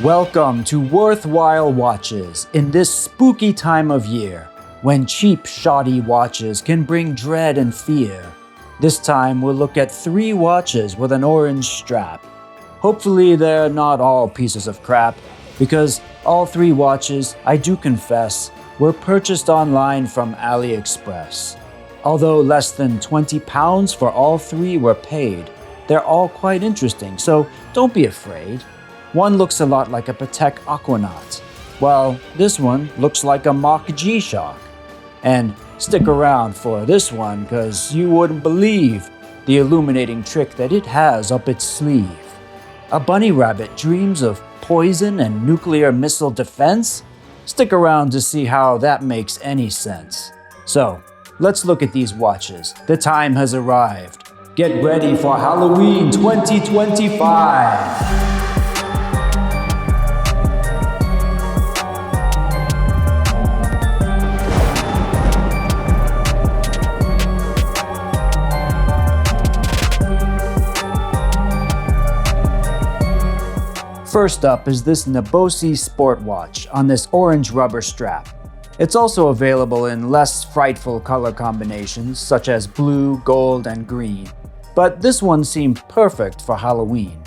Welcome to Worthwhile Watches in this spooky time of year, when cheap, shoddy watches can bring dread and fear. This time we'll look at 3 watches with an orange strap. Hopefully they're not all pieces of crap, because all 3 watches, I do confess, were purchased online from AliExpress. Although less than £20 for all 3 were paid, they're all quite interesting, so don't be afraid. One looks a lot like a Patek Aquanaut, while this one looks like a Mach G-Shock. And stick around for this one, cause you wouldn't believe the illuminating trick that it has up its sleeve. A bunny rabbit dreams of poison and nuclear missile defense? Stick around to see how that makes any sense. So, let's look at these watches. The time has arrived. Get ready for Halloween 2025! First up is this Nibosi sport watch on this orange rubber strap. It's also available in less frightful color combinations such as blue, gold, and green, but this one seemed perfect for Halloween.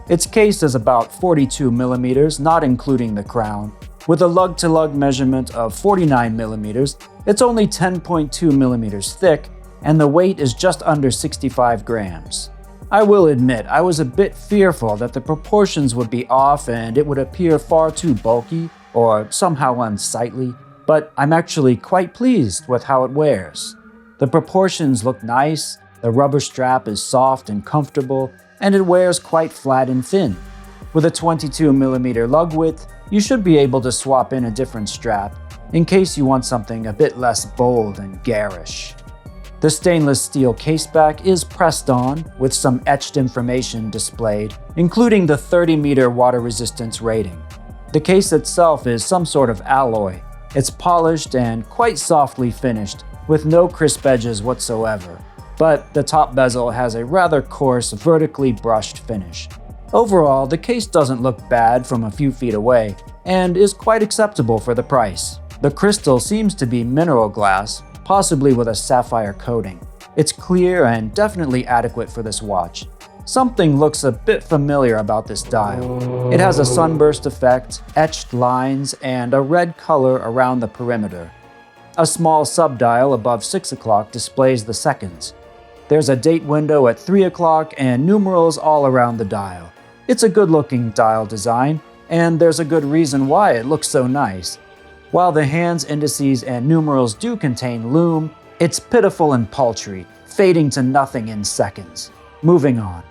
Its case is about 42mm, not including the crown. With a lug-to-lug measurement of 49mm, it's only 10.2mm thick, and the weight is just under 65 grams. I will admit, I was a bit fearful that the proportions would be off and it would appear far too bulky or somehow unsightly, but I'm actually quite pleased with how it wears. The proportions look nice, the rubber strap is soft and comfortable, and it wears quite flat and thin. With a 22mm lug width, you should be able to swap in a different strap in case you want something a bit less bold and garish. The stainless steel caseback is pressed on, with some etched information displayed, including the 30-meter water resistance rating. The case itself is some sort of alloy. It's polished and quite softly finished, with no crisp edges whatsoever. But the top bezel has a rather coarse, vertically brushed finish. Overall, the case doesn't look bad from a few feet away, and is quite acceptable for the price. The crystal seems to be mineral glass, possibly with a sapphire coating. It's clear and definitely adequate for this watch. Something looks a bit familiar about this dial. It has a sunburst effect, etched lines, and a red color around the perimeter. A small subdial above 6 o'clock displays the seconds. There's a date window at 3 o'clock and numerals all around the dial. It's a good-looking dial design, and there's a good reason why it looks so nice. While the hands, indices, and numerals do contain lume, it's pitiful and paltry, fading to nothing in seconds. Moving on.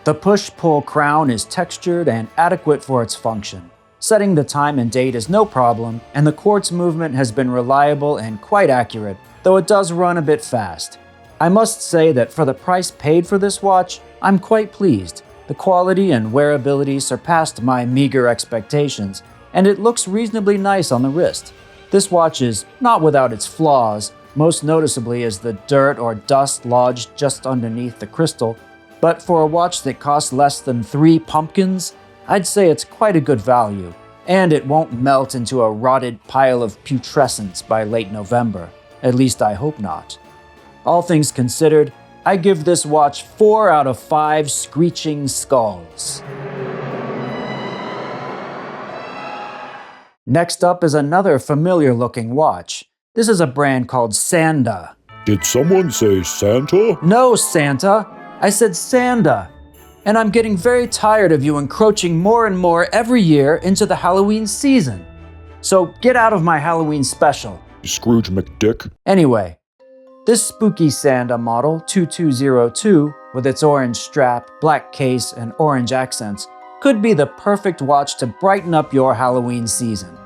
The push-pull crown is textured and adequate for its function. Setting the time and date is no problem, and the quartz movement has been reliable and quite accurate, though it does run a bit fast. I must say that for the price paid for this watch, I'm quite pleased. The quality and wearability surpassed my meager expectations, and it looks reasonably nice on the wrist. This watch is not without its flaws, most noticeably is the dirt or dust lodged just underneath the crystal, but for a watch that costs less than 3 pumpkins, I'd say it's quite a good value, and it won't melt into a rotted pile of putrescence by late November. At least I hope not. All things considered, I give this watch 4 out of 5 screeching skulls. Next up is another familiar-looking watch. This is a brand called Sanda. Did someone say Santa? No, Santa. I said Sanda. And I'm getting very tired of you encroaching more and more every year into the Halloween season. So get out of my Halloween special. Scrooge McDick. Anyway, this spooky Sanda model 2202, with its orange strap, black case, and orange accents, could be the perfect watch to brighten up your Halloween season.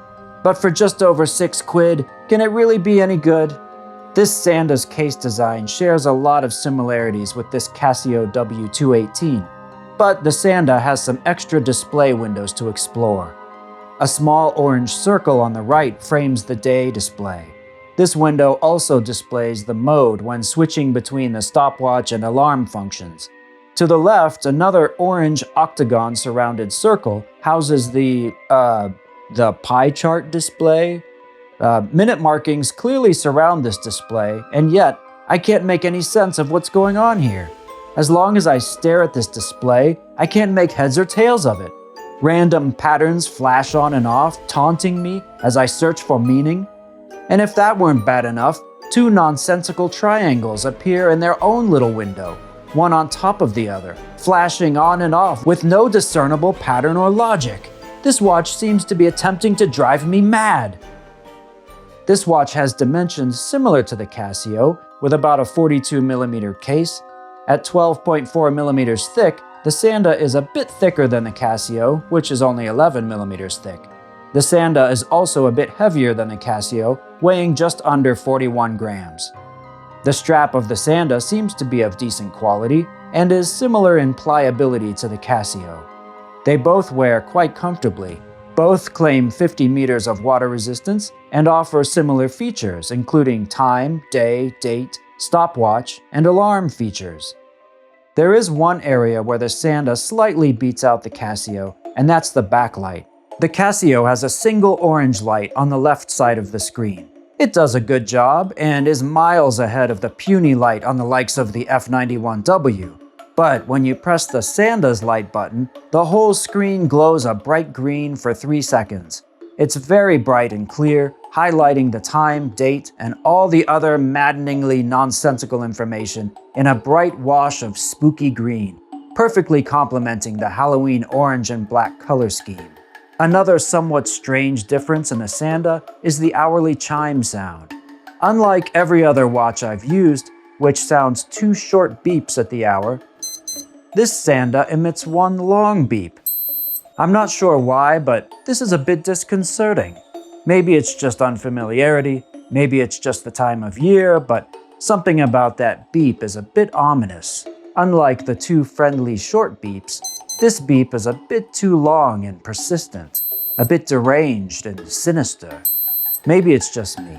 But for just over £6, can it really be any good? This Sanda's case design shares a lot of similarities with this Casio W218, but the Sanda has some extra display windows to explore. A small orange circle on the right frames the day display. This window also displays the mode when switching between the stopwatch and alarm functions. To the left, another orange octagon-surrounded circle houses the pie chart display. Minute markings clearly surround this display, and yet I can't make any sense of what's going on here. As long as I stare at this display, I can't make heads or tails of it. Random patterns flash on and off, taunting me as I search for meaning. And if that weren't bad enough, two nonsensical triangles appear in their own little window, one on top of the other, flashing on and off with no discernible pattern or logic. This watch seems to be attempting to drive me mad. This watch has dimensions similar to the Casio, with about a 42mm case. At 12.4mm thick, the Sanda is a bit thicker than the Casio, which is only 11mm thick. The Sanda is also a bit heavier than the Casio, weighing just under 41 grams. The strap of the Sanda seems to be of decent quality and is similar in pliability to the Casio. They both wear quite comfortably. Both claim 50 meters of water resistance and offer similar features, including time, day, date, stopwatch, and alarm features. There is one area where the Sanda slightly beats out the Casio, and that's the backlight. The Casio has a single orange light on the left side of the screen. It does a good job and is miles ahead of the puny light on the likes of the F91W. But when you press the Sanda's light button, the whole screen glows a bright green for 3 seconds. It's very bright and clear, highlighting the time, date, and all the other maddeningly nonsensical information in a bright wash of spooky green, perfectly complementing the Halloween orange and black color scheme. Another somewhat strange difference in the Sanda is the hourly chime sound. Unlike every other watch I've used, which sounds 2 short beeps at the hour, this Sanda emits one long beep. I'm not sure why, but this is a bit disconcerting. Maybe it's just unfamiliarity, maybe it's just the time of year, but something about that beep is a bit ominous. Unlike the 2 friendly short beeps, this beep is a bit too long and persistent, a bit deranged and sinister. Maybe it's just me.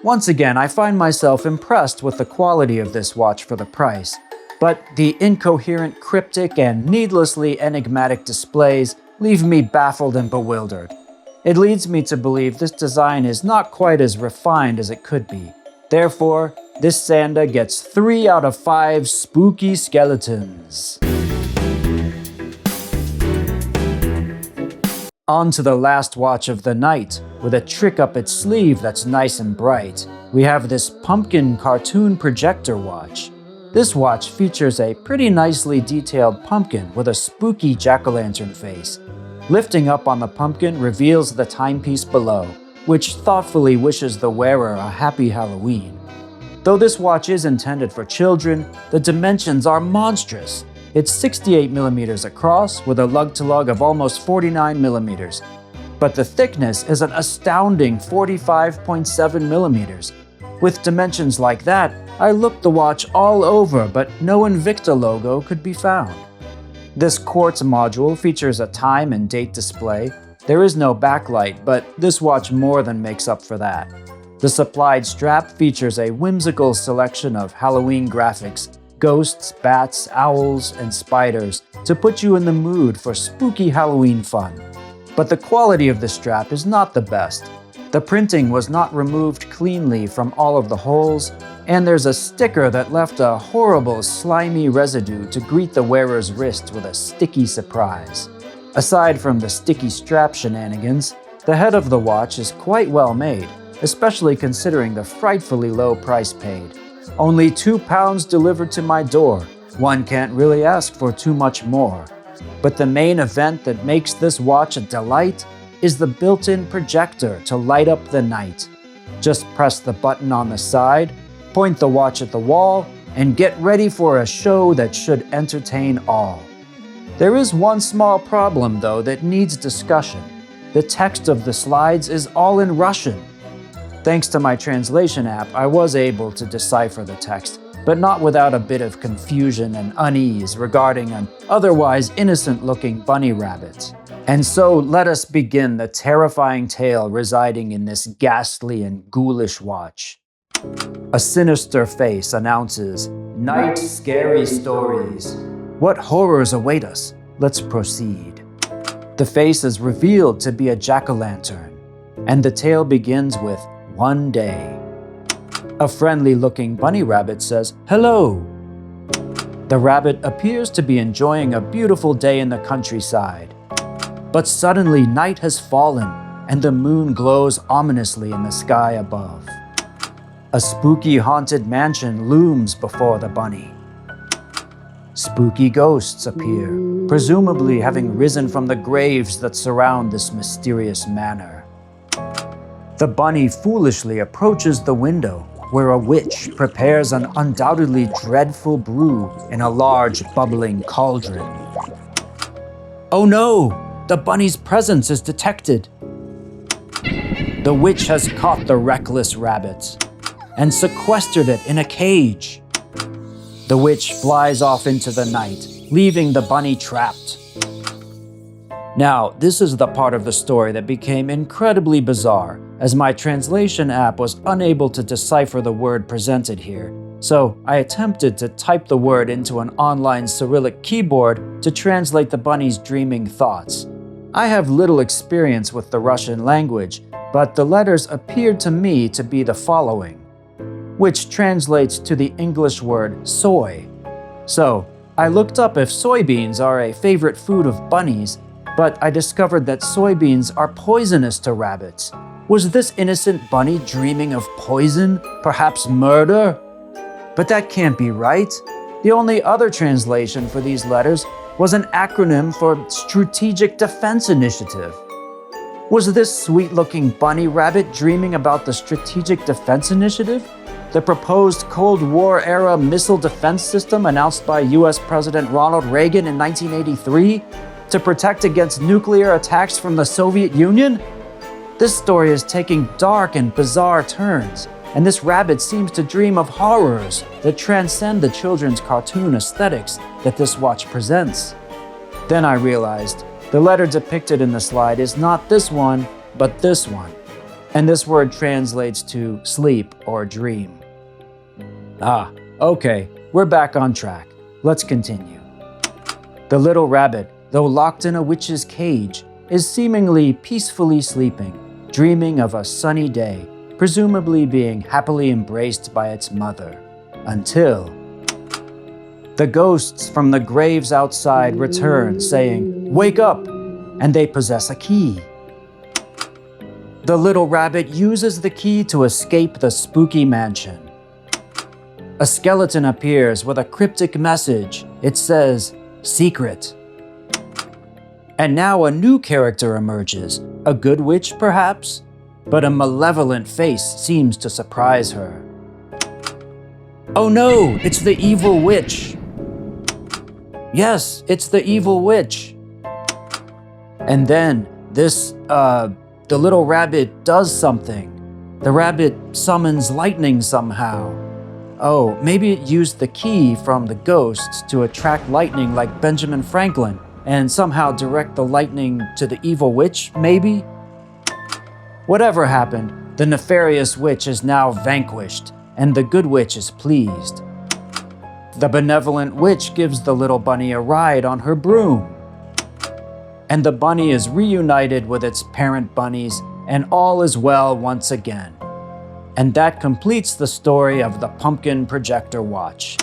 Once again, I find myself impressed with the quality of this watch for the price, but the incoherent, cryptic, and needlessly enigmatic displays leave me baffled and bewildered. It leads me to believe this design is not quite as refined as it could be. Therefore, this Sanda gets 3 out of 5 spooky skeletons. On to the last watch of the night, with a trick up its sleeve that's nice and bright. We have this pumpkin cartoon projector watch. This watch features a pretty nicely detailed pumpkin with a spooky jack-o'-lantern face. Lifting up on the pumpkin reveals the timepiece below, which thoughtfully wishes the wearer a happy Halloween. Though this watch is intended for children, the dimensions are monstrous. It's 68mm across with a lug-to-lug of almost 49mm. But the thickness is an astounding 45.7mm. With dimensions like that, I looked the watch all over, but no Invicta logo could be found. This quartz module features a time and date display. There is no backlight, but this watch more than makes up for that. The supplied strap features a whimsical selection of Halloween graphics, ghosts, bats, owls, and spiders to put you in the mood for spooky Halloween fun. But the quality of the strap is not the best. The printing was not removed cleanly from all of the holes, and there's a sticker that left a horrible slimy residue to greet the wearer's wrist with a sticky surprise. Aside from the sticky strap shenanigans, the head of the watch is quite well made, especially considering the frightfully low price paid. Only £2 delivered to my door. One can't really ask for too much more. But the main event that makes this watch a delight is the built-in projector to light up the night. Just press the button on the side, point the watch at the wall, and get ready for a show that should entertain all. There is one small problem, though, that needs discussion. The text of the slides is all in Russian. Thanks to my translation app, I was able to decipher the text, but not without a bit of confusion and unease regarding an otherwise innocent-looking bunny rabbit. And so let us begin the terrifying tale residing in this ghastly and ghoulish watch. A sinister face announces, "Night Scary Stories." What horrors await us? Let's proceed. The face is revealed to be a jack-o'-lantern, and the tale begins with one day. A friendly-looking bunny rabbit says, "Hello." The rabbit appears to be enjoying a beautiful day in the countryside. But suddenly night has fallen, and the moon glows ominously in the sky above. A spooky haunted mansion looms before the bunny. Spooky ghosts appear, presumably having risen from the graves that surround this mysterious manor. The bunny foolishly approaches the window, where a witch prepares an undoubtedly dreadful brew in a large bubbling cauldron. Oh no! The bunny's presence is detected. The witch has caught the reckless rabbit and sequestered it in a cage. The witch flies off into the night, leaving the bunny trapped. Now, this is the part of the story that became incredibly bizarre, as my translation app was unable to decipher the word presented here, so I attempted to type the word into an online Cyrillic keyboard to translate the bunny's dreaming thoughts. I have little experience with the Russian language, but the letters appeared to me to be the following, which translates to the English word soy. So, I looked up if soybeans are a favorite food of bunnies, but I discovered that soybeans are poisonous to rabbits. Was this innocent bunny dreaming of poison, perhaps murder? But that can't be right. The only other translation for these letters was an acronym for Strategic Defense Initiative. Was this sweet-looking bunny rabbit dreaming about the Strategic Defense Initiative, the proposed Cold War-era missile defense system announced by US President Ronald Reagan in 1983 to protect against nuclear attacks from the Soviet Union? This story is taking dark and bizarre turns, and this rabbit seems to dream of horrors that transcend the children's cartoon aesthetics that this watch presents. Then I realized the letter depicted in the slide is not this one, but this one, and this word translates to sleep or dream. Ah, okay, we're back on track. Let's continue. The little rabbit, though locked in a witch's cage, is seemingly peacefully sleeping, dreaming of a sunny day, presumably being happily embraced by its mother, until the ghosts from the graves outside return, saying, "Wake up!" and they possess a key. The little rabbit uses the key to escape the spooky mansion. A skeleton appears with a cryptic message. It says, "Secret." And now a new character emerges, a good witch perhaps, but a malevolent face seems to surprise her. Oh no, it's the evil witch. Yes, it's the evil witch. And then the little rabbit does something. The rabbit summons lightning somehow. Oh, maybe it used the key from the ghosts to attract lightning like Benjamin Franklin and somehow direct the lightning to the evil witch, maybe? Whatever happened, the nefarious witch is now vanquished, and the good witch is pleased. The benevolent witch gives the little bunny a ride on her broom. And the bunny is reunited with its parent bunnies, and all is well once again. And that completes the story of the Pumpkin Projector watch.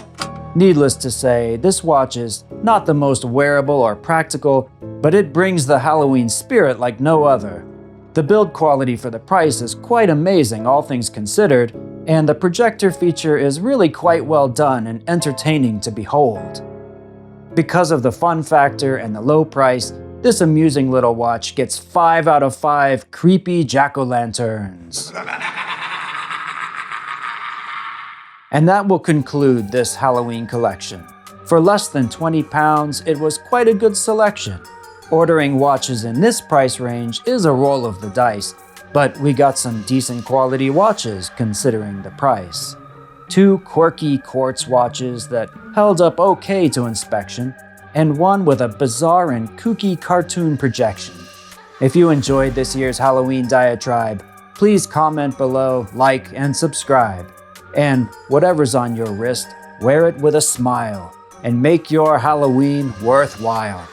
Needless to say, this watch is not the most wearable or practical, but it brings the Halloween spirit like no other. The build quality for the price is quite amazing, all things considered, and the projector feature is really quite well done and entertaining to behold. Because of the fun factor and the low price, this amusing little watch gets 5 out of 5 creepy jack-o'-lanterns. And that will conclude this Halloween collection. For less than £20, it was quite a good selection. Ordering watches in this price range is a roll of the dice, but we got some decent quality watches considering the price. 2 quirky quartz watches that held up okay to inspection, and one with a bizarre and kooky cartoon projection. If you enjoyed this year's Halloween diatribe, please comment below, like, and subscribe. And whatever's on your wrist, wear it with a smile and make your Halloween worthwhile.